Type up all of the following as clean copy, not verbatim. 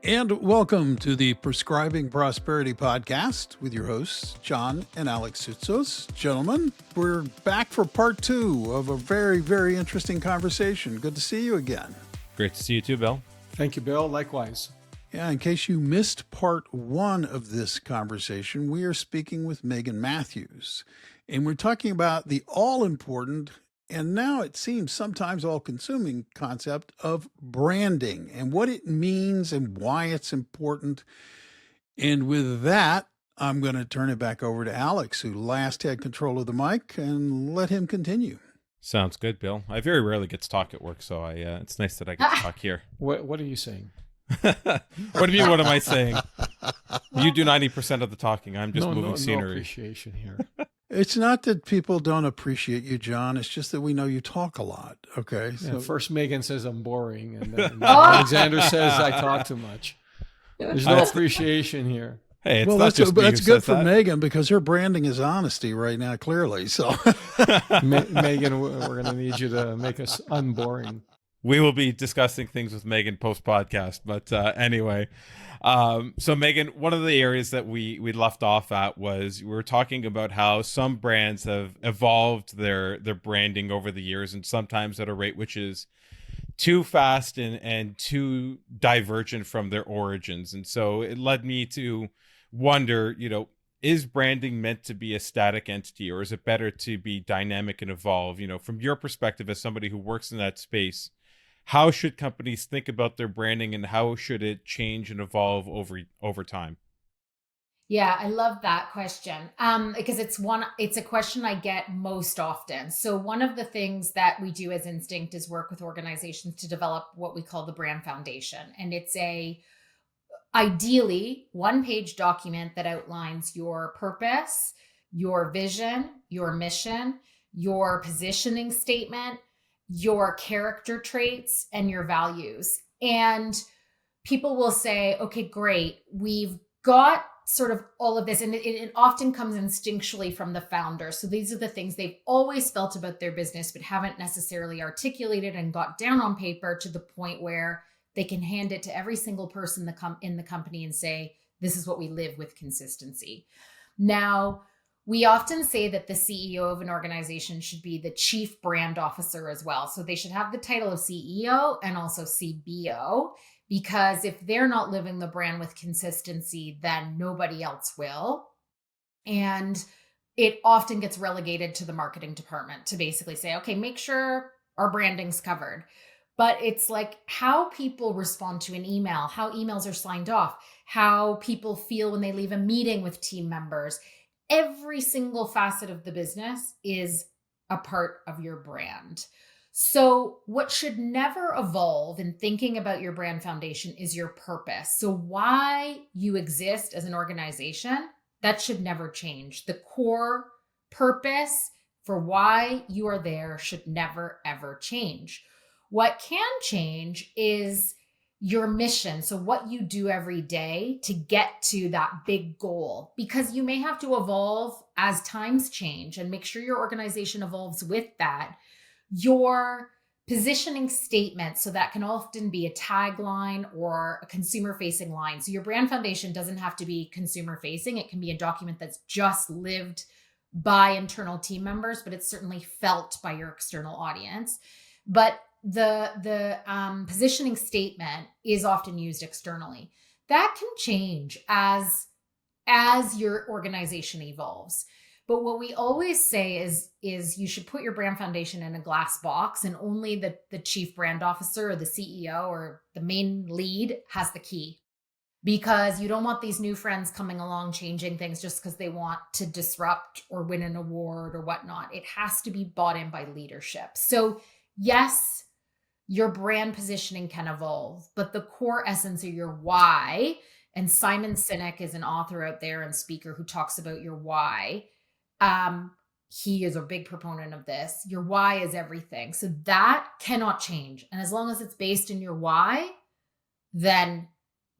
And welcome to the Prescribing Prosperity Podcast with your hosts, John and Alex Soutsos. Gentlemen, we're back for part 2 of a very, very interesting conversation. Good to see you again. Great to see you too, Bill. Thank you, Bill. Likewise. Yeah, in case you missed part 1 of this conversation, we are speaking with Megan Matthews. And we're talking about the all-important and now it seems sometimes all-consuming concept of branding and what it means and why it's important. And with that, I'm going to turn it back over to Alex, who last had control of the mic, and let him continue. Sounds good, Bill. I very rarely get to talk at work, so it's nice that I get to talk here. What are you saying? What do you mean, what am I saying? You do 90% of the talking. I'm just moving scenery. No appreciation here. It's not that people don't appreciate you, John. It's just that we know you talk a lot. Okay. So first Megan says I'm boring, and then Alexander says I talk too much. There's no appreciation here. Hey, it's not just that's good for Megan because her branding is honesty right now, clearly. So, Megan, we're going to need you to make us unboring. We will be discussing things with Megan post-podcast, but anyway. So Megan, one of the areas that we left off at was we were talking about how some brands have evolved their branding over the years, and sometimes at a rate which is too fast and too divergent from their origins. And so it led me to wonder, is branding meant to be a static entity, or is it better to be dynamic and evolve? From your perspective as somebody who works in that space, how should companies think about their branding, and how should it change and evolve over time? Yeah, I love that question because it's a question I get most often. So one of the things that we do as Instinct is work with organizations to develop what we call the brand foundation. And it's ideally one-page document that outlines your purpose, your vision, your mission, your positioning statement, your character traits, and your values. And people will say, okay, great. We've got sort of all of this. And it often comes instinctually from the founder. So these are the things they've always felt about their business, but haven't necessarily articulated and got down on paper to the point where they can hand it to every single person in the company and say, this is what we live with consistency. Now, we often say that the CEO of an organization should be the chief brand officer as well. So they should have the title of CEO and also CBO, because if they're not living the brand with consistency, then nobody else will. And it often gets relegated to the marketing department to basically say, okay, make sure our branding's covered. But it's like how people respond to an email, how emails are signed off, how people feel when they leave a meeting with team members. Every single facet of the business is a part of your brand. So what should never evolve in thinking about your brand foundation is your purpose. So why you exist as an organization, that should never change. The core purpose for why you are there should never, ever change. What can change is your mission. So what you do every day to get to that big goal, because you may have to evolve as times change, and make sure your organization evolves with that. Your positioning statement, so that can often be a tagline or a consumer facing line. So your brand foundation doesn't have to be consumer facing. It can be a document that's just lived by internal team members, but it's certainly felt by your external audience. But the positioning statement is often used externally. That can change as your organization evolves. But what we always say is you should put your brand foundation in a glass box, and only the chief brand officer or the CEO or the main lead has the key, because you don't want these new friends coming along changing things just because they want to disrupt or win an award or whatnot. It has to be bought in by leadership. So yes, your brand positioning can evolve, but the core essence of your why, and Simon Sinek is an author out there and speaker who talks about your why. He is a big proponent of this. Your why is everything. So that cannot change. And as long as it's based in your why, then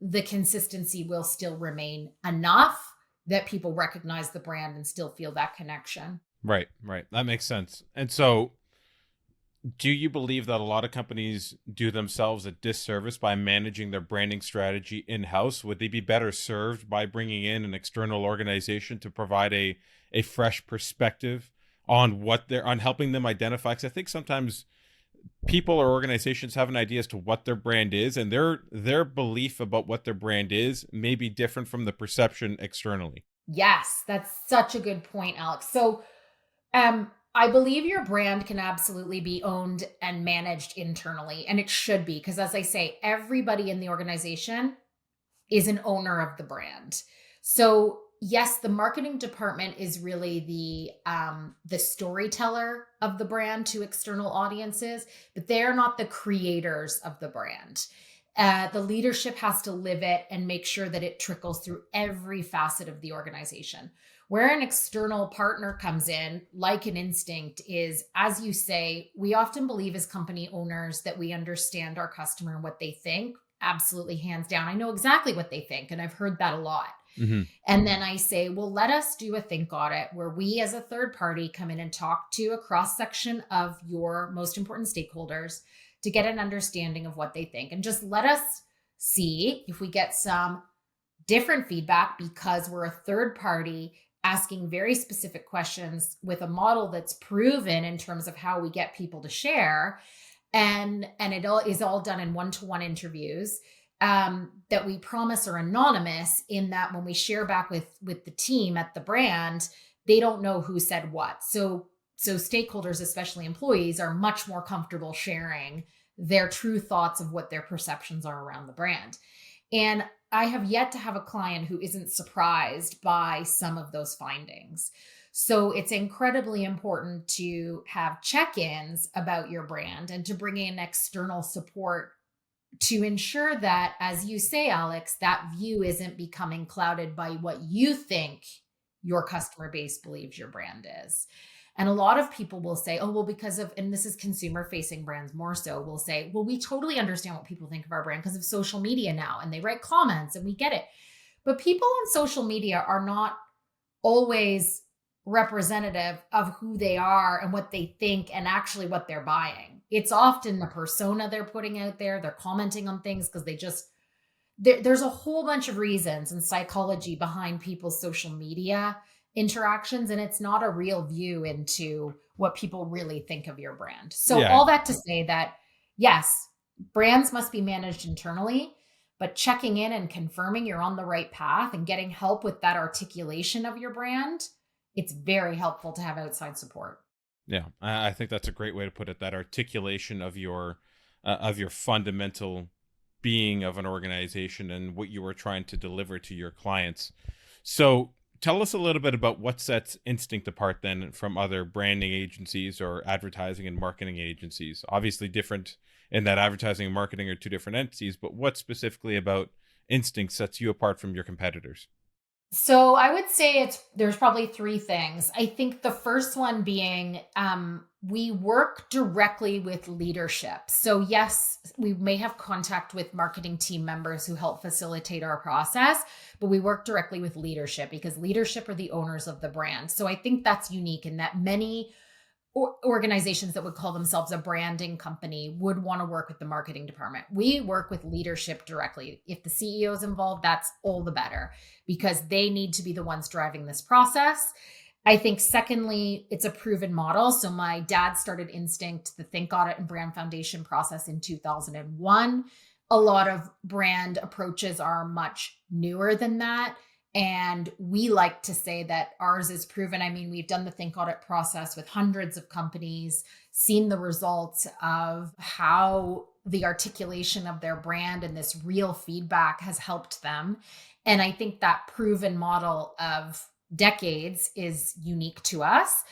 the consistency will still remain enough that people recognize the brand and still feel that connection. Right. That makes sense. And so Do you believe that a lot of companies do themselves a disservice by managing their branding strategy in-house? Would they be better served by bringing in an external organization to provide a fresh perspective on on helping them identify? Because I think sometimes people or organizations have an idea as to what their brand is, and their belief about what their brand is may be different from the perception externally. Yes, that's such a good point, Alex. So, I believe your brand can absolutely be owned and managed internally, and it should be, because as I say, everybody in the organization is an owner of the brand. So yes, the marketing department is really the storyteller of the brand to external audiences, but they're not the creators of the brand. The leadership has to live it and make sure that it trickles through every facet of the organization. Where an external partner comes in, like an Instinct, is, as you say, we often believe as company owners that we understand our customer and what they think. Absolutely, hands down. I know exactly what they think, and I've heard that a lot. Mm-hmm. And then I say, well, let us do a think audit where we as a third party come in and talk to a cross section of your most important stakeholders to get an understanding of what they think. And just let us see if we get some different feedback, because we're a third party asking very specific questions with a model that's proven in terms of how we get people to share. And it all is all done in one-to-one interviews that we promise are anonymous, in that when we share back with the team at the brand, they don't know who said what. So stakeholders, especially employees, are much more comfortable sharing their true thoughts of what their perceptions are around the brand. And I have yet to have a client who isn't surprised by some of those findings. So it's incredibly important to have check-ins about your brand and to bring in external support to ensure that, as you say, Alex, that view isn't becoming clouded by what you think your customer base believes your brand is. And a lot of people will say, oh, well, because of, and this is consumer facing brands more so, will say, well, we totally understand what people think of our brand because of social media now, and they write comments and we get it. But people on social media are not always representative of who they are and what they think and actually what they're buying. It's often the persona they're putting out there. They're commenting on things because there's a whole bunch of reasons and psychology behind people's social media interactions, and it's not a real view into what people really think of your brand. So Yeah. all that to say that, yes, brands must be managed internally, but checking in and confirming you're on the right path and getting help with that articulation of your brand, it's very helpful to have outside support. Yeah, I think that's a great way to put it. That articulation of your fundamental being of an organization and what you were trying to deliver to your clients. So tell us a little bit about what sets Instinct apart then from other branding agencies or advertising and marketing agencies. Obviously different in that advertising and marketing are two different entities, but what specifically about Instinct sets you apart from your competitors? So I would say there's probably three things. I think the first one being we work directly with leadership. So yes, we may have contact with marketing team members who help facilitate our process, but we work directly with leadership because leadership are the owners of the brand. So I think that's unique in that many organizations that would call themselves a branding company would want to work with the marketing department. We work with leadership directly. If the CEO is involved, that's all the better because they need to be the ones driving this process. I think secondly, it's a proven model. So my dad started Instinct, the Think Audit and Brand Foundation process in 2001. A lot of brand approaches are much newer than that. And we like to say that ours is proven. I mean, we've done the Think Audit process with hundreds of companies, seen the results of how the articulation of their brand and this real feedback has helped them. And I think that proven model of decades is unique to us.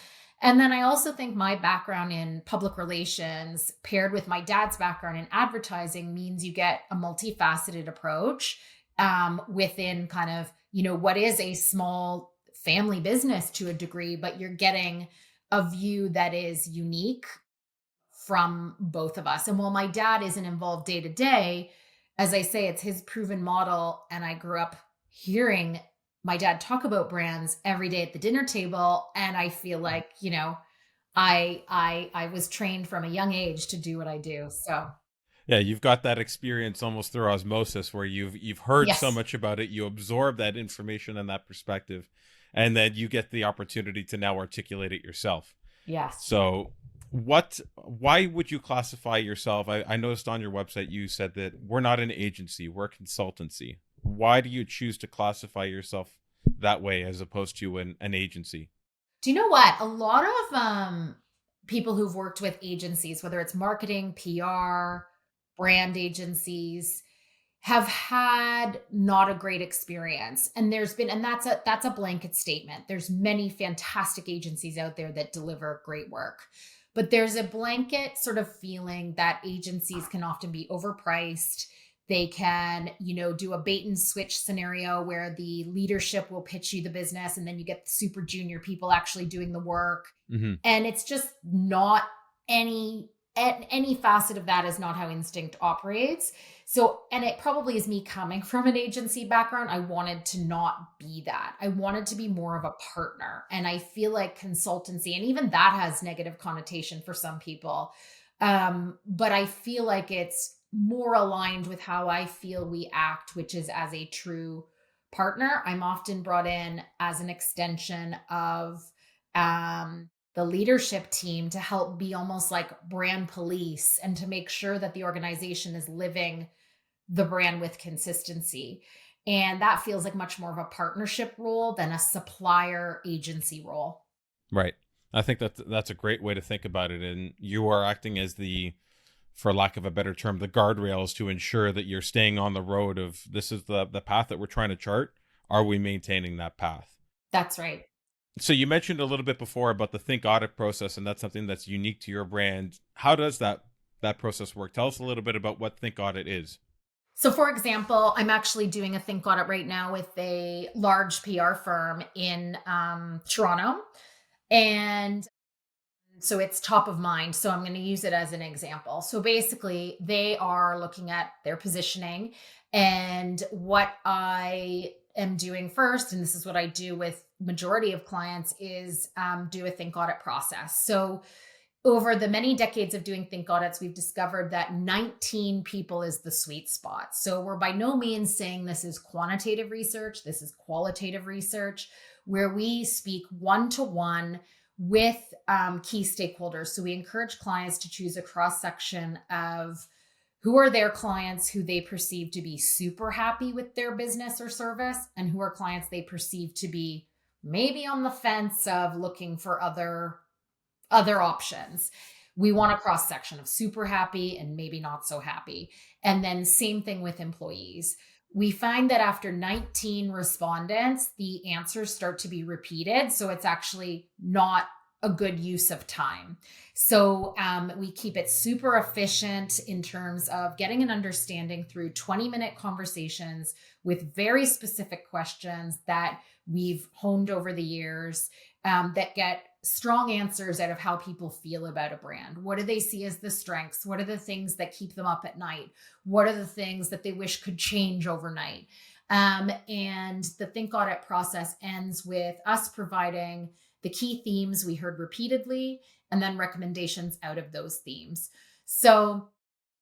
And then I also think my background in public relations paired with my dad's background in advertising means you get a multifaceted approach within kind of, what is a small family business to a degree, but you're getting a view that is unique from both of us. And while my dad isn't involved day to day, as I say, it's his proven model. And I grew up hearing my dad talk about brands every day at the dinner table. And I feel like, I was trained from a young age to do what I do. So Yeah, you've got that experience almost through osmosis where you've heard so yes, much about it, you absorb that information and that perspective, and then you get the opportunity to now articulate it yourself. yes. So why would you classify yourself? I noticed on your website you said that we're not an agency, we're a consultancy. Why do you choose to classify yourself that way as opposed to an agency? Do you know what? A lot of people who've worked with agencies, whether it's marketing, PR, brand agencies, have had not a great experience. And that's a blanket statement. There's many fantastic agencies out there that deliver great work. But there's a blanket sort of feeling that agencies can often be overpriced. They can, do a bait and switch scenario where the leadership will pitch you the business and then you get the super junior people actually doing the work. Mm-hmm. And it's just not any facet of that is not how Instinct operates. So, and it probably is me coming from an agency background. I wanted to not be that. I wanted to be more of a partner. And I feel like consultancy, and even that has negative connotation for some people. But I feel like it's more aligned with how I feel we act, which is as a true partner. I'm often brought in as an extension of the leadership team to help be almost like brand police and to make sure that the organization is living the brand with consistency. And that feels like much more of a partnership role than a supplier agency role. Right. I think that's a great way to think about it. And you are acting as for lack of a better term, the guardrails to ensure that you're staying on the road of this is the path that we're trying to chart. Are we maintaining that path? That's right. So you mentioned a little bit before about the think audit process, and that's something that's unique to your brand. How does that process work? Tell us a little bit about what think audit is. So, for example, I'm actually doing a think audit right now with a large PR firm in Toronto. And so it's top of mind. So I'm going to use it as an example. So basically, they are looking at their positioning. And what I am doing first, and this is what I do with majority of clients, is do a think audit process. So over the many decades of doing think audits, we've discovered that 19 people is the sweet spot. So we're by no means saying this is quantitative research. This is qualitative research where we speak one-to-one with key stakeholders. So we encourage clients to choose a cross-section of who are their clients who they perceive to be super happy with their business or service, and who are clients they perceive to be maybe on the fence of looking for other options. We want a cross section of super happy and maybe not so happy. And then same thing with employees. We find that after 19 respondents, the answers start to be repeated. So it's actually not a good use of time. So we keep it super efficient in terms of getting an understanding through 20-minute conversations with very specific questions that we've honed over the years that get strong answers out of how people feel about a brand. What do they see as the strengths? What are the things that keep them up at night? What are the things that they wish could change overnight? And the think audit process ends with us providing the key themes we heard repeatedly and then recommendations out of those themes. So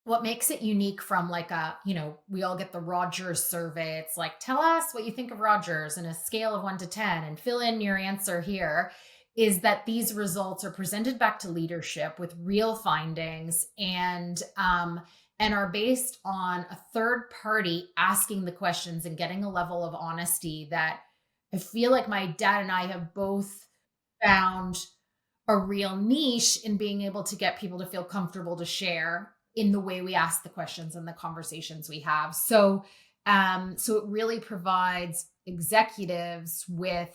what makes it unique from we all get the Rogers survey. It's like, tell us what you think of Rogers in a scale of 1 to 10 and fill in your answer here, is that these results are presented back to leadership with real findings and are based on a third party asking the questions and getting a level of honesty that I feel like my dad and I have both found a real niche in being able to get people to feel comfortable to share in the way we ask the questions and the conversations we have. So it really provides executives with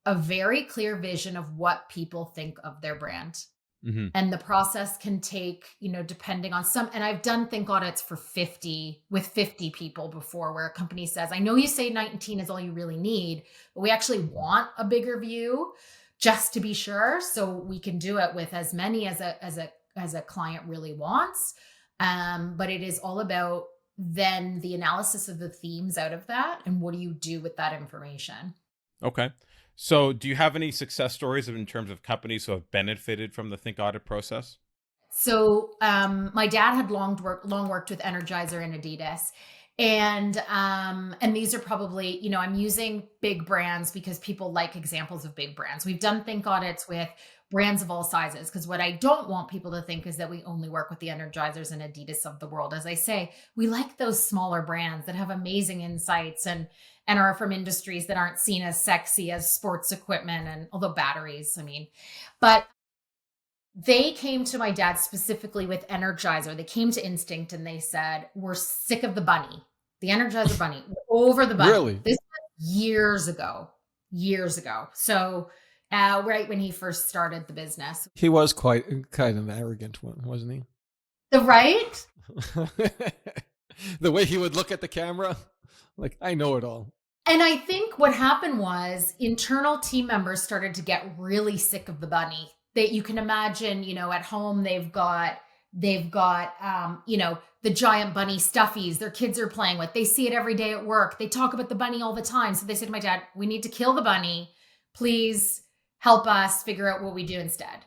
a very clear vision of what people think of their brand. Mm-hmm. And the process can take, depending on and I've done think audits with 50 people before, where a company says, I know you say 19 is all you really need, but we actually want a bigger view just to be sure. So we can do it with as many as a client really wants. But it is all about then the analysis of the themes out of that. And what do you do with that information? Okay. So do you have any success stories in terms of companies who have benefited from the Think Audit process? So my dad had long worked with Energizer and Adidas. And these are probably, I'm using big brands because people like examples of big brands. We've done think audits with brands of all sizes, because what I don't want people to think is that we only work with the Energizers and Adidas of the world. As I say, we like those smaller brands that have amazing insights and are from industries that aren't seen as sexy as sports equipment, and although batteries, but they came to my dad specifically with Energizer. They came to Instinct and they said, "We're sick of the bunny, the Energizer bunny, over the bunny." Really? This was years ago. So, right when he first started the business. He was quite kind of an arrogant one, wasn't he? The right? The way he would look at the camera, like, I know it all. And I think what happened was internal team members started to get really sick of the bunny. That you can imagine, at home they've got the giant bunny stuffies their kids are playing with. They see it every day at work. They talk about the bunny all the time. So they said to my dad, "We need to kill the bunny. Please help us figure out what we do instead."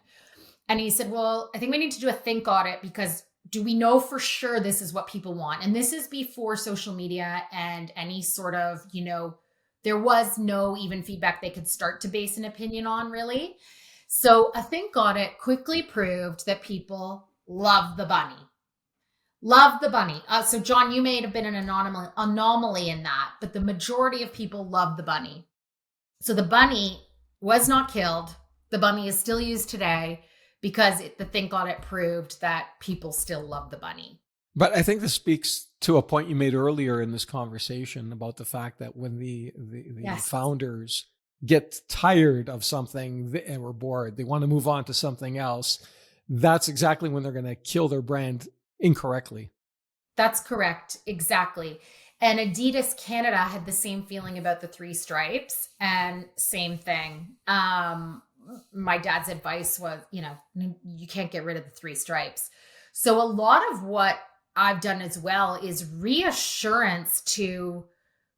And he said, "Well, I think we need to do a think audit, because do we know for sure this is what people want?" And this is before social media and any sort of, there was no even feedback they could start to base an opinion on, really. So a think audit quickly proved that people love the bunny. Love the bunny. So John, you may have been an anomaly in that, but the majority of people love the bunny. So the bunny was not killed. The bunny is still used today because the think audit proved that people still love the bunny. But I think this speaks to a point you made earlier in this conversation about the fact that when the Yes. founders get tired of something and we're bored, they want to move on to something else. That's exactly when they're going to kill their brand incorrectly. That's correct. Exactly. And Adidas Canada had the same feeling about the 3 stripes, and same thing. My dad's advice was, you can't get rid of the 3 stripes. So a lot of what I've done as well is reassurance to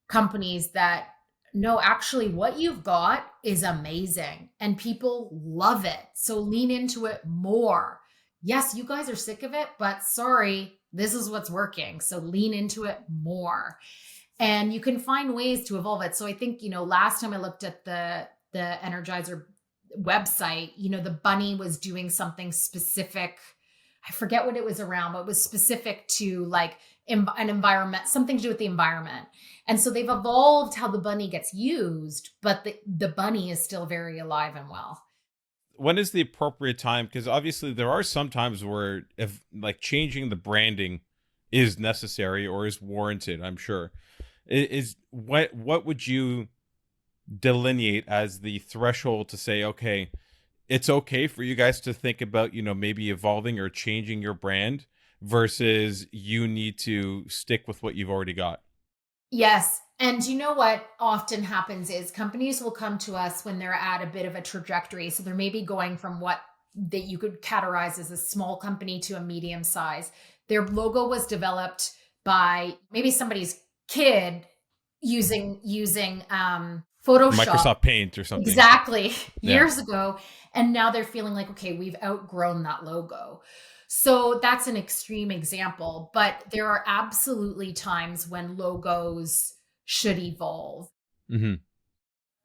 companies that, no, actually what you've got is amazing and people love it. So lean into it more. Yes, you guys are sick of it, but sorry, this is what's working. So lean into it more. And you can find ways to evolve it. So I think, last time I looked at the Energizer website, the bunny was doing something specific. I forget what it was around, but it was specific to like an environment, something to do with the environment. And so they've evolved how the bunny gets used, but the bunny is still very alive and well. When is the appropriate time? Because obviously there are some times where if like changing the branding is necessary or is warranted, I'm sure. What would you delineate as the threshold to say, okay, it's okay for you guys to think about, maybe evolving or changing your brand versus you need to stick with what you've already got? Yes. And you know what often happens is companies will come to us when they're at a bit of a trajectory. So they're maybe going from what that you could categorize as a small company to a medium size. Their logo was developed by maybe somebody's kid using Photoshop, Microsoft Paint or something. Exactly. Yeah. Years ago. And now they're feeling like, okay, we've outgrown that logo. So that's an extreme example, but there are absolutely times when logos should evolve. Mm-hmm.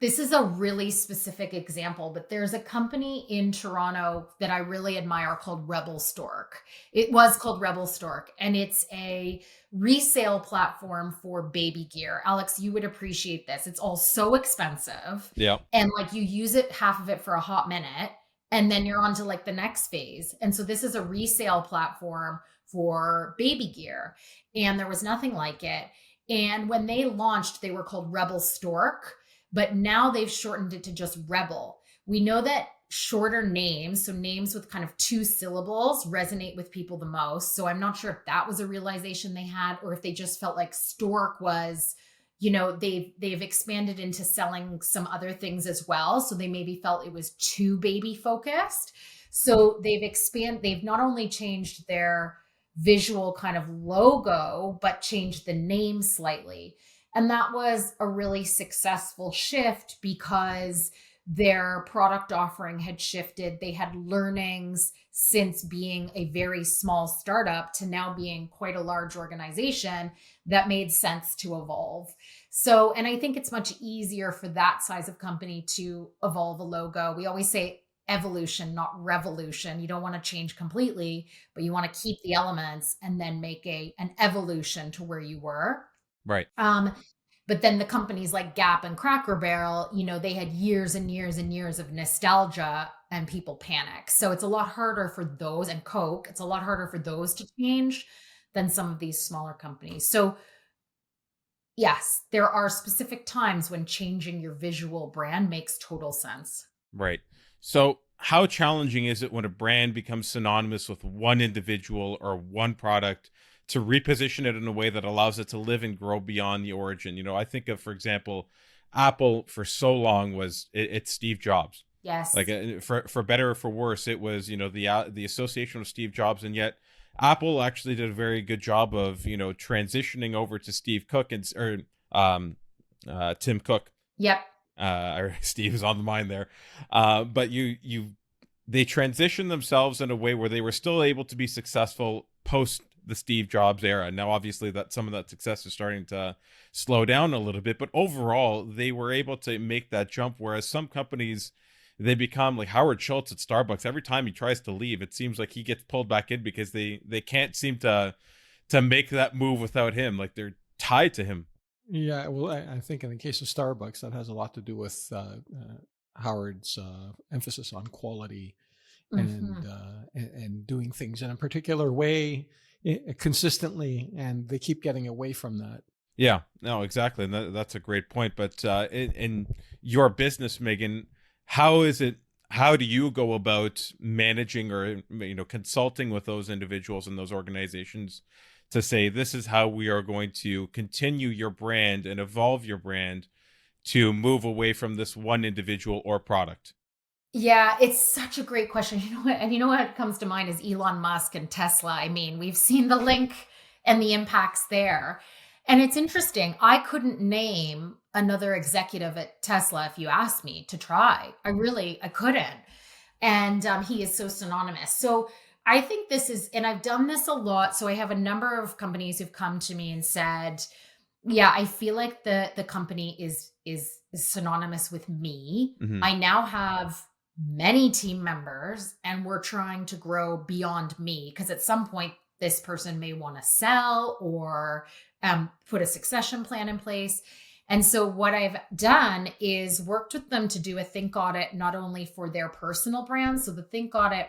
This is a really specific example, but there's a company in Toronto that I really admire called Rebel Stork. It was called Rebel Stork, and it's a resale platform for baby gear. Alex, you would appreciate this. It's all so expensive. Yeah. And like you use it, half of it for a hot minute, and then you're on to like the next phase. And so this is a resale platform for baby gear, and there was nothing like it. And when they launched, they were called Rebel Stork. But now they've shortened it to just Rebel. We know that shorter names, so names with kind of 2 syllables, resonate with people the most. So I'm not sure if that was a realization they had, or if they just felt like Stork was, they've expanded into selling some other things as well. So they maybe felt it was too baby focused. So they've not only changed their visual kind of logo, but changed the name slightly. And that was a really successful shift because their product offering had shifted. They had learnings since being a very small startup to now being quite a large organization that made sense to evolve. So, and I think it's much easier for that size of company to evolve a logo. We always say evolution, not revolution. You don't want to change completely, but you want to keep the elements and then make an evolution to where you were. Right. Um, but then the companies like Gap and Cracker Barrel, they had years and years and years of nostalgia and people panic. So it's a lot harder for those, and Coke, it's a lot harder for those to change than some of these smaller companies. So yes, there are specific times when changing your visual brand makes total sense. Right. So, how challenging is it when a brand becomes synonymous with one individual or one product to reposition it in a way that allows it to live and grow beyond the origin? I think of, for example, Apple for so long it's Steve Jobs. Yes. Like for better or for worse, it was the association with Steve Jobs, and yet Apple actually did a very good job of transitioning over to Steve Cook Tim Cook. Yep. Steve is on the mind there, but they transitioned themselves in a way where they were still able to be successful post the Steve Jobs era. Now, obviously, that some of that success is starting to slow down a little bit, but overall, they were able to make that jump. Whereas some companies, they become like Howard Schultz at Starbucks. Every time he tries to leave, it seems like he gets pulled back in because they can't seem to make that move without him. Like they're tied to him. Yeah, well, I think in the case of Starbucks, that has a lot to do with Howard's emphasis on quality and doing things in a particular way consistently, and they keep getting away from that. Yeah, no, exactly, and that's a great point. But in your business, Megan, how do you go about managing or consulting with those individuals and those organizations to say this is how we are going to continue your brand and evolve your brand to move away from this one individual or product? Yeah, it's such a great question. You know what comes to mind is Elon Musk and Tesla. I mean, we've seen the link and the impacts there. And it's interesting. I couldn't name another executive at Tesla if you asked me to try. I couldn't. And he is so synonymous. So I think this is, and I've done this a lot. So I have a number of companies who've come to me and said, yeah, I feel like the company is synonymous with me. Mhm. I now have many team members and we're trying to grow beyond me because at some point this person may want to sell or put a succession plan in place. And so what I've done is worked with them to do a think audit, not only for their personal brands. So the think audit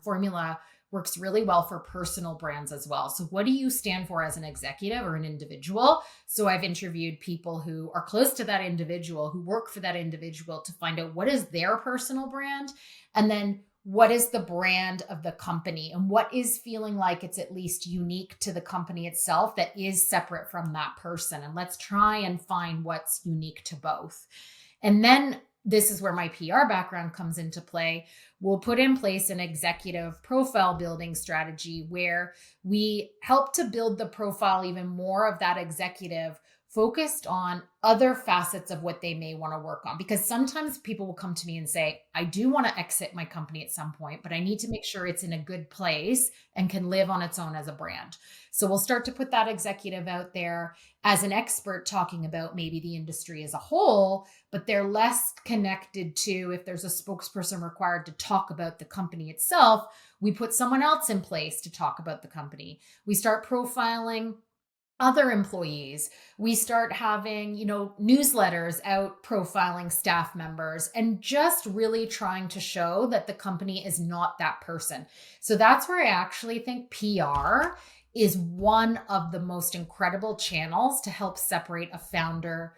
formula works really well for personal brands as well. So what do you stand for as an executive or an individual? So I've interviewed people who are close to that individual, who work for that individual, to find out what is their personal brand, and then what is the brand of the company, and what is feeling like it's at least unique to the company itself that is separate from that person. And let's try and find what's unique to both. And then this is where my PR background comes into play. We'll put in place an executive profile building strategy where we help to build the profile even more of that executive focused on other facets of what they may want to work on. Because sometimes people will come to me and say, I do want to exit my company at some point, but I need to make sure it's in a good place and can live on its own as a brand. So we'll start to put that executive out there as an expert talking about maybe the industry as a whole, but they're less connected to, if there's a spokesperson required to talk about the company itself, we put someone else in place to talk about the company. We start profiling other employees. We start having, newsletters out profiling staff members and just really trying to show that the company is not that person. So that's where I actually think PR is one of the most incredible channels to help separate a founder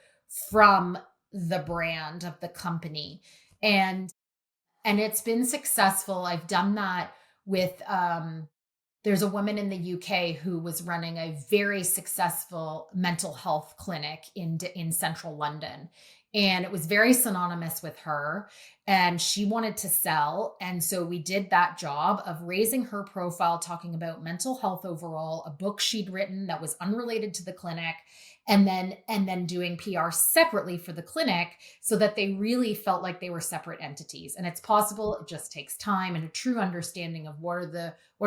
from the brand of the company. And it's been successful. I've done that with, there's a woman in the UK who was running a very successful mental health clinic in central London. And it was very synonymous with her, and she wanted to sell. And so we did that job of raising her profile, talking about mental health overall, a book she'd written that was unrelated to the clinic, and then doing PR separately for the clinic so that they really felt like they were separate entities. And it's possible, it just takes time and a true understanding of what are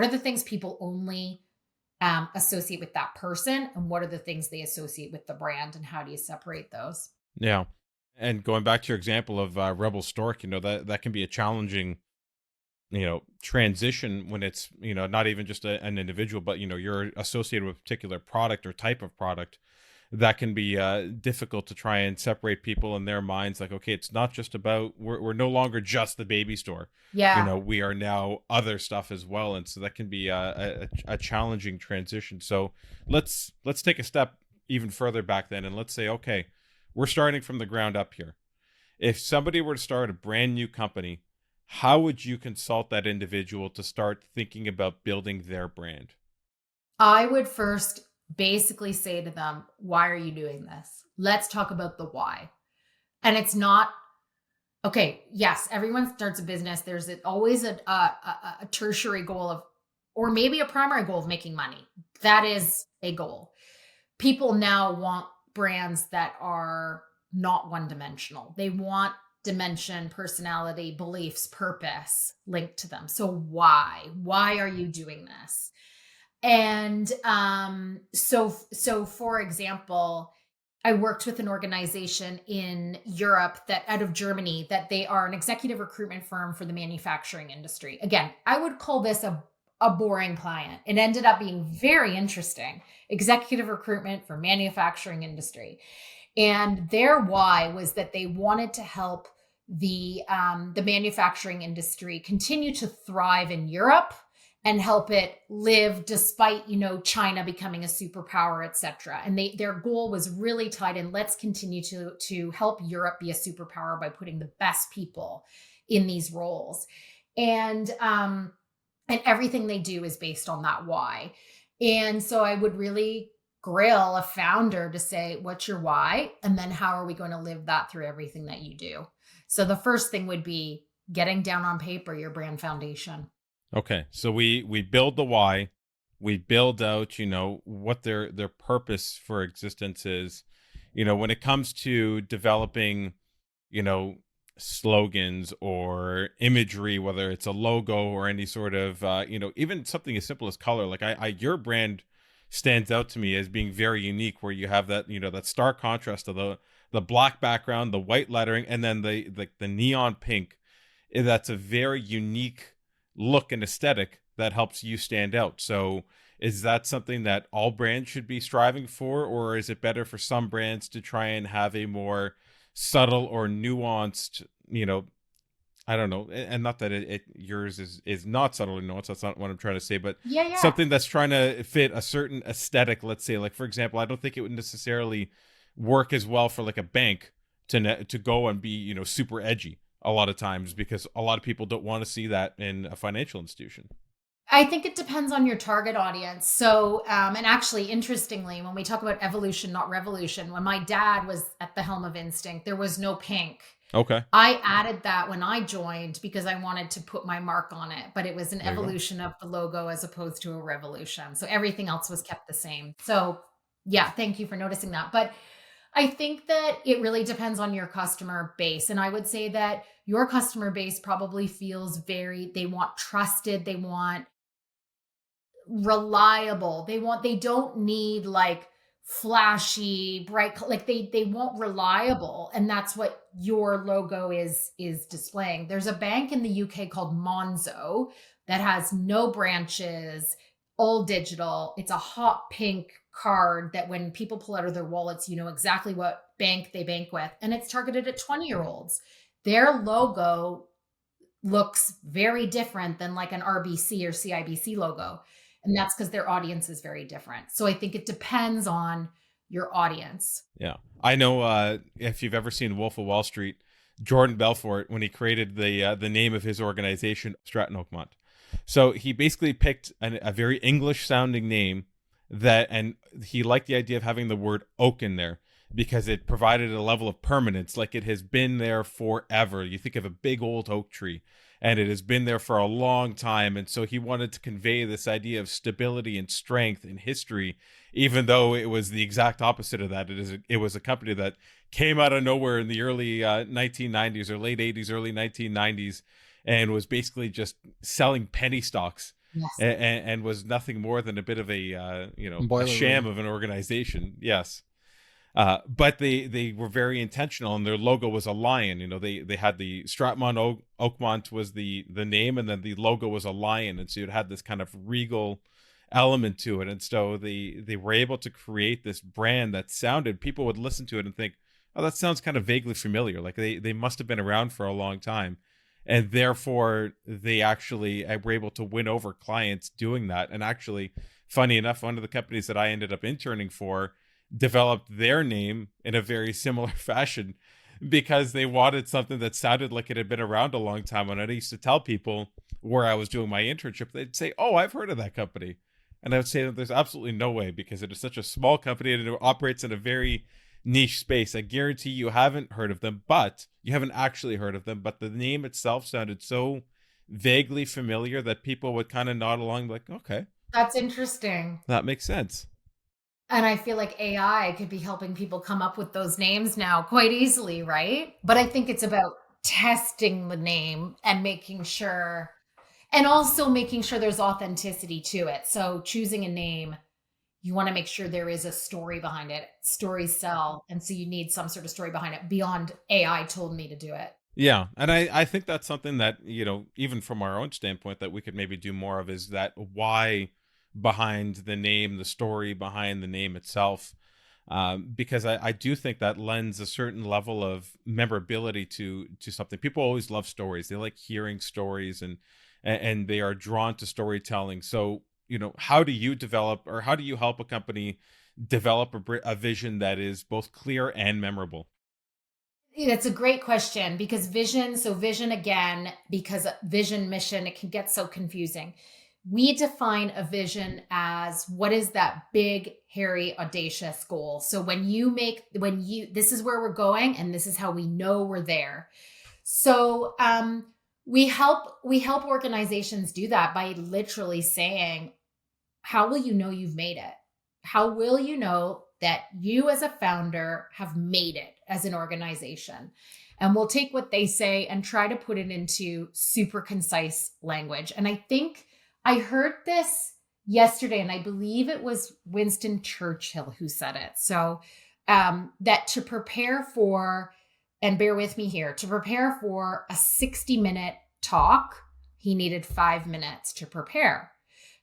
the things people only associate with that person, and what are the things they associate with the brand, and how do you separate those? Yeah. And going back to your example of Rebel Stork, that can be a challenging, transition when it's, not even just an individual, but, you're associated with a particular product or type of product. That can be difficult to try and separate people in their minds. Like, okay, it's not just about, we're no longer just the baby store. Yeah. We are now other stuff as well. And so that can be a challenging transition. So let's take a step even further back then. And let's say, okay, we're starting from the ground up here. If somebody were to start a brand new company, how would you consult that individual to start thinking about building their brand? I would first basically say to them, why are you doing this? Let's talk about the why. And it's not, okay, yes, everyone starts a business. There's always a tertiary goal of, or maybe a primary goal of making money. That is a goal. People now want brands that are not one dimensional. They want dimension, personality, beliefs, purpose linked to them. So why are you doing this? And so for example, I worked with an organization in Europe that out of Germany, that they are an executive recruitment firm for the manufacturing industry. Again, I would call this a boring client. It ended up being very interesting. Executive recruitment for manufacturing industry. And their why was that they wanted to help the manufacturing industry continue to thrive in Europe and help it live despite, China becoming a superpower, et cetera. And their goal was really tied in, let's continue to help Europe be a superpower by putting the best people in these roles. And everything they do is based on that why. And so I would really grill a founder to say, what's your why? And then how are we going to live that through everything that you do? So the first thing would be getting down on paper your brand foundation. Okay, so we build the why, we build out, what their purpose for existence is. When it comes to developing, slogans or imagery, whether it's a logo or any sort of, even something as simple as color. Like your brand stands out to me as being very unique, where you have that, that stark contrast of the black background, the white lettering, and then the neon pink. That's a very unique look and aesthetic that helps you stand out. So is that something that all brands should be striving for, or is it better for some brands to try and have a more subtle or nuanced, I don't know, and not that yours is not subtle or nuanced, that's not what I'm trying to say, but Yeah. something that's trying to fit a certain aesthetic. Let's say, like, for example, I don't think it would necessarily work as well for like a bank to go and be, super edgy a lot of times, because a lot of people don't want to see that in a financial institution. I think it depends on your target audience. So, and actually, interestingly, when we talk about evolution, not revolution, when my dad was at the helm of Instinct, there was no pink. Okay. I added that when I joined because I wanted to put my mark on it, but it was an There you go. evolution of the logo as opposed to a revolution. So everything else was kept the same. So, yeah, thank you for noticing that. But I think that it really depends on your customer base. And I would say that your customer base probably feels they want trusted, they want reliable, they don't need like flashy, bright, like they want reliable. And that's what your logo is displaying. There's a bank in the UK called Monzo that has no branches, all digital. It's a hot pink card that when people pull out of their wallets, you know exactly what bank they bank with. And it's targeted at 20-year-olds. Their logo looks very different than like an RBC or CIBC logo. And that's because their audience is very different. So I think it depends on your audience. Yeah. I know if you've ever seen Wolf of Wall Street, Jordan Belfort, when he created the name of his organization, Stratton Oakmont. So he basically picked a very English sounding name and he liked the idea of having the word oak in there, because it provided a level of permanence, like it has been there forever. You think of a big old oak tree, and it has been there for a long time. And so he wanted to convey this idea of stability and strength in history, even though it was the exact opposite of that. It was a company that came out of nowhere in the early 1990s or late 80s, early 1990s, and was basically just selling penny stocks, Yes. and was nothing more than a bit of a a Boiler sham room. of an organization. Yes. But they were very intentional, and their logo was a lion. They had the Stratmont Oakmont was the name, and then the logo was a lion, and so it had this kind of regal element to it. And so they were able to create this brand that sounded, people would listen to it and think, oh, that sounds kind of vaguely familiar. Like they must have been around for a long time, and therefore they actually were able to win over clients doing that. And actually, funny enough, one of the companies that I ended up interning for developed their name in a very similar fashion, because they wanted something that sounded like it had been around a long time. And I used to tell people where I was doing my internship, they'd say, oh, I've heard of that company. And I would say that there's absolutely no way, because it is such a small company and it operates in a very niche space. I guarantee you haven't heard of them, but you haven't actually heard of them. But the name itself sounded so vaguely familiar that people would kind of nod along, like, okay, That's interesting. that makes sense. And I feel like AI could be helping people come up with those names now quite easily, right? But I think it's about testing the name and making sure, and also making sure there's authenticity to it. So choosing a name, you want to make sure there is a story behind it. Stories sell. And so you need some sort of story behind it beyond AI told me to do it. Yeah, and I think that's something that, even from our own standpoint, that we could maybe do more of, is that why behind the name, the story behind the name itself. Because I do think that lends a certain level of memorability to something. People always love stories. They like hearing stories, and they are drawn to storytelling. So, how do you develop, or how do you help a company develop a vision that is both clear and memorable? That's a great question, because vision again, because vision, mission, it can get so confusing. We define a vision as what is that big, hairy, audacious goal. So this is where we're going and this is how we know we're there. So we help organizations do that by literally saying, how will you know you've made it? How will you know that you as a founder have made it as an organization? And we'll take what they say and try to put it into super concise language. And I think I heard this yesterday, and I believe it was Winston Churchill who said it. So that to prepare for, and bear with me here, to prepare for a 60-minute talk, he needed 5 minutes to prepare.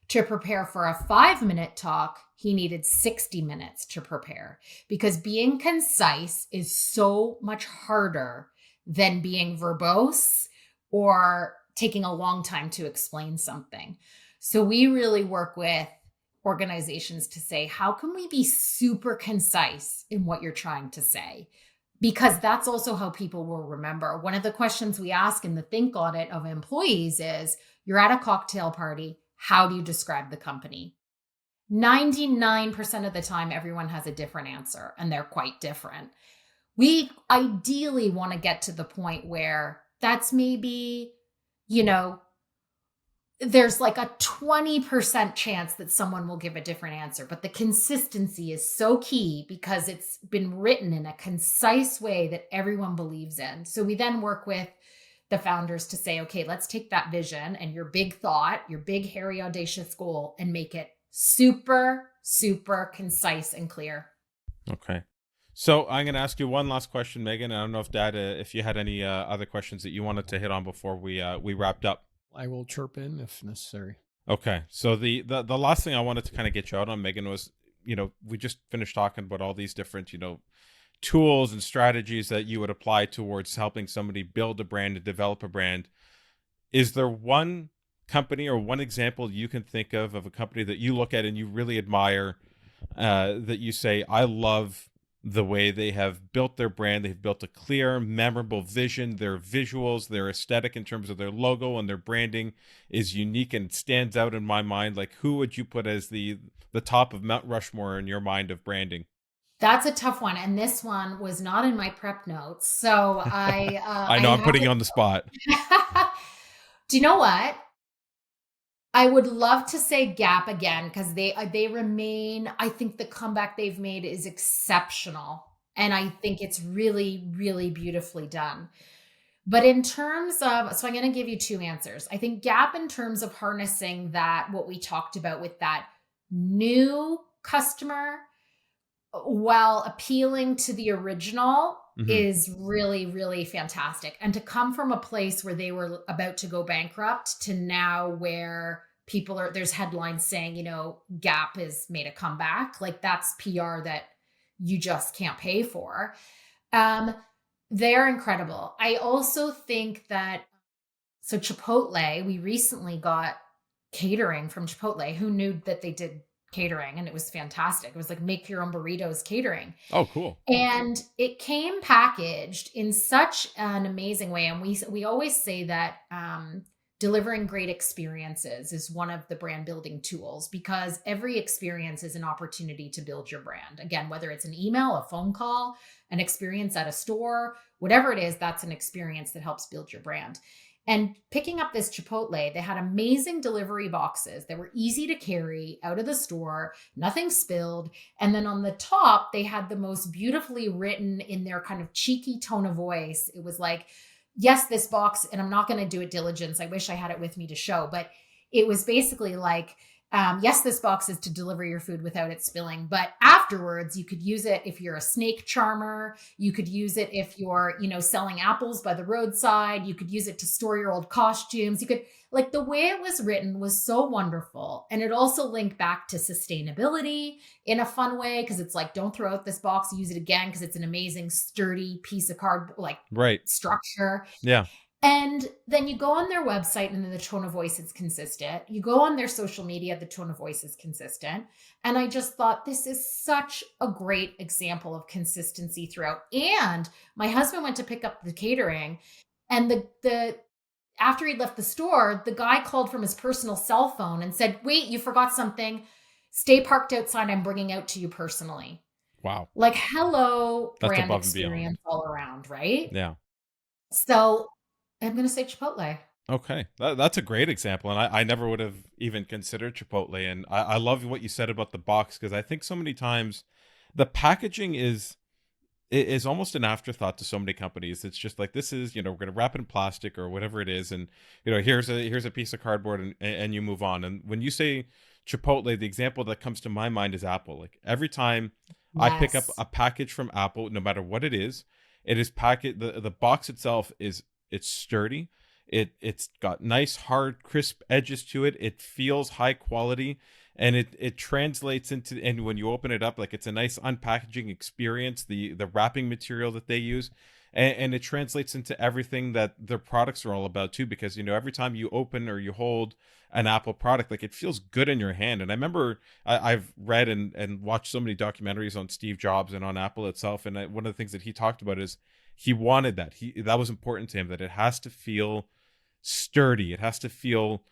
To prepare for a 5-minute talk, he needed 60 minutes to prepare, because being concise is so much harder than being verbose or taking a long time to explain something. So we really work with organizations to say, how can we be super concise in what you're trying to say? Because that's also how people will remember. One of the questions we ask in the Think audit of employees is, you're at a cocktail party, how do you describe the company? 99% of the time, everyone has a different answer, and they're quite different. We ideally want to get to the point where that's maybe, there's like a 20% chance that someone will give a different answer, but the consistency is so key because it's been written in a concise way that everyone believes in. So we then work with the founders to say, okay, let's take that vision and your big thought, your big, hairy, audacious goal, and make it super, super concise and clear. Okay. So I'm going to ask you one last question, Megan. I don't know if you had any other questions that you wanted to hit on before we wrapped up. I will chirp in if necessary. Okay. So the last thing I wanted to kind of get you out on, Megan, was, we just finished talking about all these different, tools and strategies that you would apply towards helping somebody build a brand and develop a brand. Is there one company or one example you can think of a company that you look at and you really admire, that you say, I love the way they have built their brand? They've built a clear, memorable vision. Their visuals, their aesthetic in terms of their logo and their branding is unique and stands out in my mind. Like, who would you put as the top of Mount Rushmore in your mind of branding? That's a tough one, and this one was not in my prep notes. So I I know I'm have putting you on the spot. to. Do you know what? I would love to say Gap again because they remain. I think the comeback they've made is exceptional, and I think it's really, really beautifully done. But in terms of, so I'm going to give you two answers. I think Gap, in terms of harnessing that, what we talked about with that new customer while appealing to the original, Mhm. is really, really fantastic. And to come from a place where they were about to go bankrupt to now where there's headlines saying, Gap has made a comeback. Like, that's PR that you just can't pay for. Um, they're incredible. I also think that, so Chipotle, we recently got catering from Chipotle. Who knew that they did catering? And it was fantastic. It was like make your own burritos catering. Oh, cool. And it came packaged in such an amazing way. And we always say that delivering great experiences is one of the brand building tools, because every experience is an opportunity to build your brand. Again, whether it's an email, a phone call, an experience at a store, whatever it is, that's an experience that helps build your brand. And picking up this Chipotle, they had amazing delivery boxes that were easy to carry out of the store, nothing spilled. And then on the top, they had the most beautifully written, in their kind of cheeky tone of voice. It was like, yes, this box, and I'm not going to do it diligence. I wish I had it with me to show, but it was basically like, yes, this box is to deliver your food without it spilling, but afterwards you could use it if you're a snake charmer. You could use it if you're, selling apples by the roadside. You could use it to store your old costumes. You could, like, the way it was written was so wonderful. And it also linked back to sustainability in a fun way, because it's like, don't throw out this box, use it again, because it's an amazing, sturdy piece of cardboard, like, Right. structure. Yeah. And then you go on their website and the tone of voice is consistent. You go on their social media, the tone of voice is consistent. And I just thought, this is such a great example of consistency throughout. And my husband went to pick up the catering, and the after he'd left the store, the guy called from his personal cell phone and said, "Wait, you forgot something. Stay parked outside. I'm bringing out to you personally." Wow. Like, hello, That's brand above and beyond. experience all around, right? Yeah. So I'm going to say Chipotle. Okay, that's a great example, and I never would have even considered Chipotle. And I love what you said about the box, because I think so many times the packaging is almost an afterthought to so many companies. It's just like, this is, we're going to wrap it in plastic or whatever it is, and here's a piece of cardboard, and you move on. And when you say Chipotle, the example that comes to my mind is Apple. Like, every time I pick up Yes. a package from Apple, no matter what it is packet. The box itself it's sturdy. It's got nice, hard, crisp edges to it. It feels high quality, and it translates into, and when you open it up, like, it's a nice unpackaging experience. The wrapping material that they use, and it translates into everything that their products are all about too. Because every time you open or you hold an Apple product, like, it feels good in your hand. And I remember I've read and watched so many documentaries on Steve Jobs and on Apple itself, and one of the things that he talked about is he wanted that was important to him, that it has to feel sturdy. It has to feel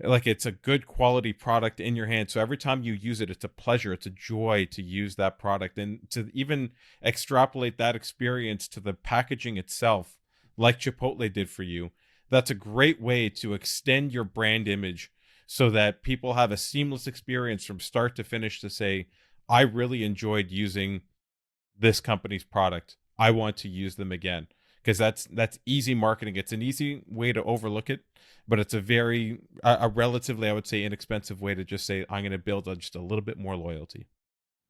like it's a good quality product in your hand. So every time you use it, it's a pleasure, it's a joy to use that product. And to even extrapolate that experience to the packaging itself, like Chipotle did for you, that's a great way to extend your brand image, so that people have a seamless experience from start to finish, to say, I really enjoyed using this company's product. I want to use them again. Because that's easy marketing. It's an easy way to overlook it, but it's a relatively, I would say, inexpensive way to just say, I'm going to build just a little bit more loyalty.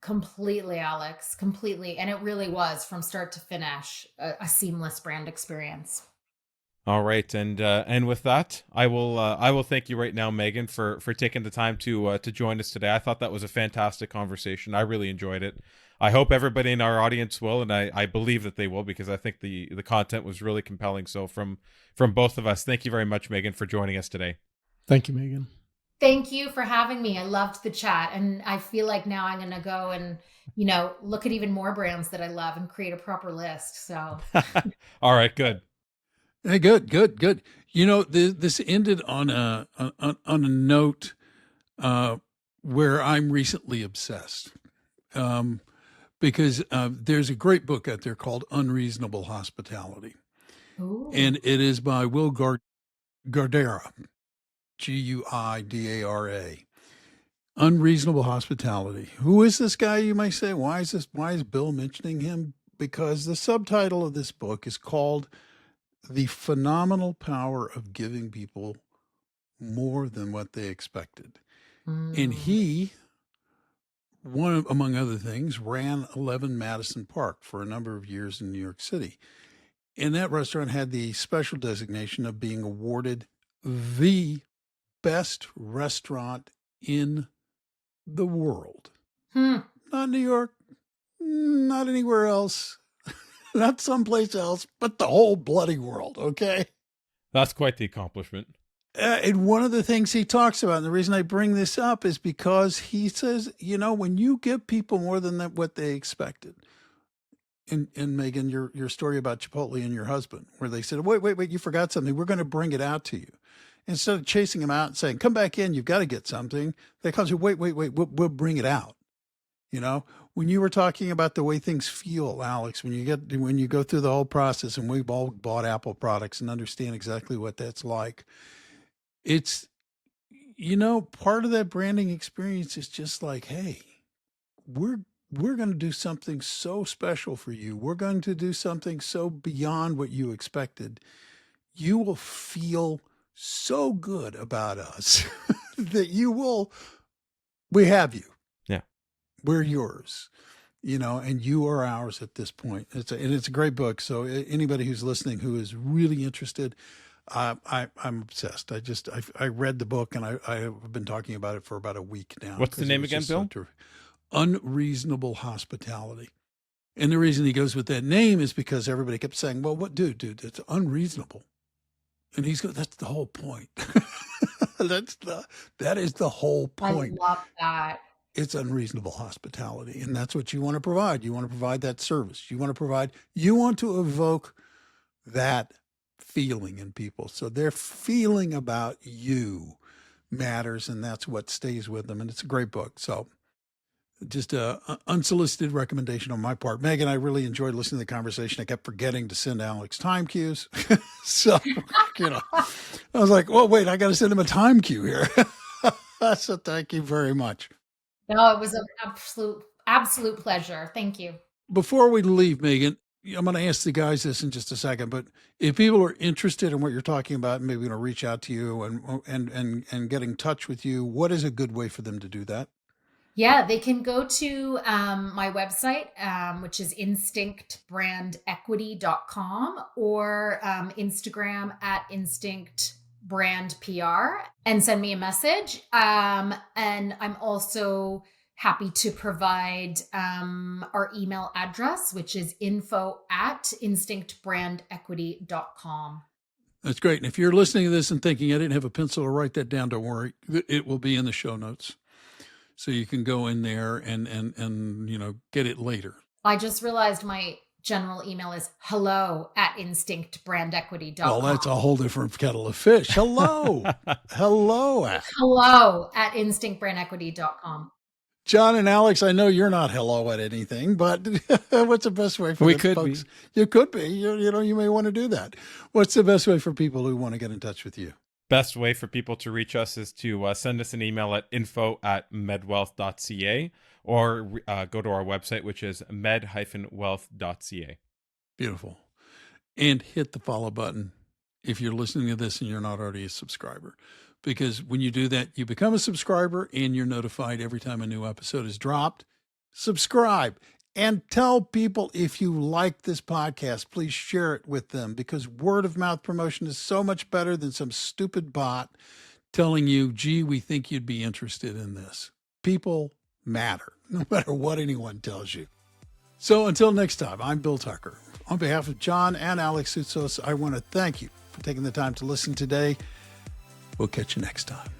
Completely, Alex. Completely. And it really was, from start to finish, a seamless brand experience. All right, and with that, I will thank you right now, Megan, for taking the time to join us today. I thought that was a fantastic conversation. I really enjoyed it. I hope everybody in our audience will, and I believe that they will, because I think the content was really compelling. So from both of us, thank you very much, Megan, for joining us today. Thank you, Megan. Thank you for having me. I loved the chat. And I feel like now I'm going to go and, look at even more brands that I love and create a proper list. So All right, good. Hey, good. This ended on a note where I'm recently obsessed. because there's a great book out there called Unreasonable Hospitality. Ooh. And it is by Will Gardera, Guidara. Unreasonable Hospitality. Who is this guy, you may say? Why is Bill mentioning him? Because the subtitle of this book is called The Phenomenal Power of Giving People More Than What They Expected. And he, among other things, ran 11 Madison Park for a number of years in New York City. And that restaurant had the special designation of being awarded the best restaurant in the world. Not New York, not anywhere else, not someplace else, but the whole bloody world, okay? That's quite the accomplishment. And one of the things he talks about, and the reason I bring this up is because he says, when you give people more than what they expected, and Megan, your story about Chipotle and your husband, where they said, wait, you forgot something. We're going to bring it out to you. Instead of chasing him out and saying, come back in, you've got to get something, they come to, wait, we'll bring it out. When you were talking about the way things feel, Alex, when you go through the whole process, and we've all bought Apple products and understand exactly what that's like, it's, part of that branding experience is just like, hey, we're going to do something so special for you. We're going to do something so beyond what you expected. You will feel so good about us that we have you. Yeah. We're yours, and you are ours at this point. It's a great book. So anybody who's listening who is really interested, I'm obsessed. I read the book, and I've been talking about it for about a week now. What's the name again, Bill? Unreasonable Hospitality. And the reason he goes with that name is because everybody kept saying, well, what, dude, it's unreasonable. And that's the whole point. That is the whole point. I love that. It's unreasonable hospitality. And that's what you want to provide. You want to provide that service. You want to evoke that feeling in people. So their feeling about you matters, and that's what stays with them. And it's a great book. So just a unsolicited recommendation on my part. Megan, I really enjoyed listening to the conversation. I kept forgetting to send Alex time cues. So, I was like, oh, wait, I got to send him a time cue here. So thank you very much. No, it was an absolute pleasure. Thank you. Before we leave, Megan, I'm going to ask the guys this in just a second, but if people are interested in what you're talking about, maybe going to reach out to you and get in touch with you, what is a good way for them to do that? Yeah, they can go to my website, which is instinctbrandequity.com, or Instagram at instinctbrandpr, and send me a message. And I'm also happy to provide our email address, which is info@instinctbrandequity.com. That's great. And if you're listening to this and thinking I didn't have a pencil to write that down, don't worry. It will be in the show notes. So you can go in there and get it later. I just realized my general email is hello@instinctbrandequity.com. Well, that's a whole different kettle of fish. Hello. hello@instinctbrandequity.com. John and Alex, I know you're not hello at anything, but what's the best way for folks? You could be. You may want to do that. What's the best way for people who want to get in touch with you? Best way for people to reach us is to send us an email at info@medwealth.ca, or go to our website, which is med-wealth.ca. Beautiful. And hit the follow button if you're listening to this and you're not already a subscriber. Because when you do that, you become a subscriber and you're notified every time a new episode is dropped. Subscribe. And tell people if you like this podcast, please share it with them, because word of mouth promotion is so much better than some stupid bot telling you, gee, we think you'd be interested in this. People matter, no matter what anyone tells you. So until next time, I'm Bill Tucker. On behalf of John and Alex Soutsos, I want to thank you for taking the time to listen today. We'll catch you next time.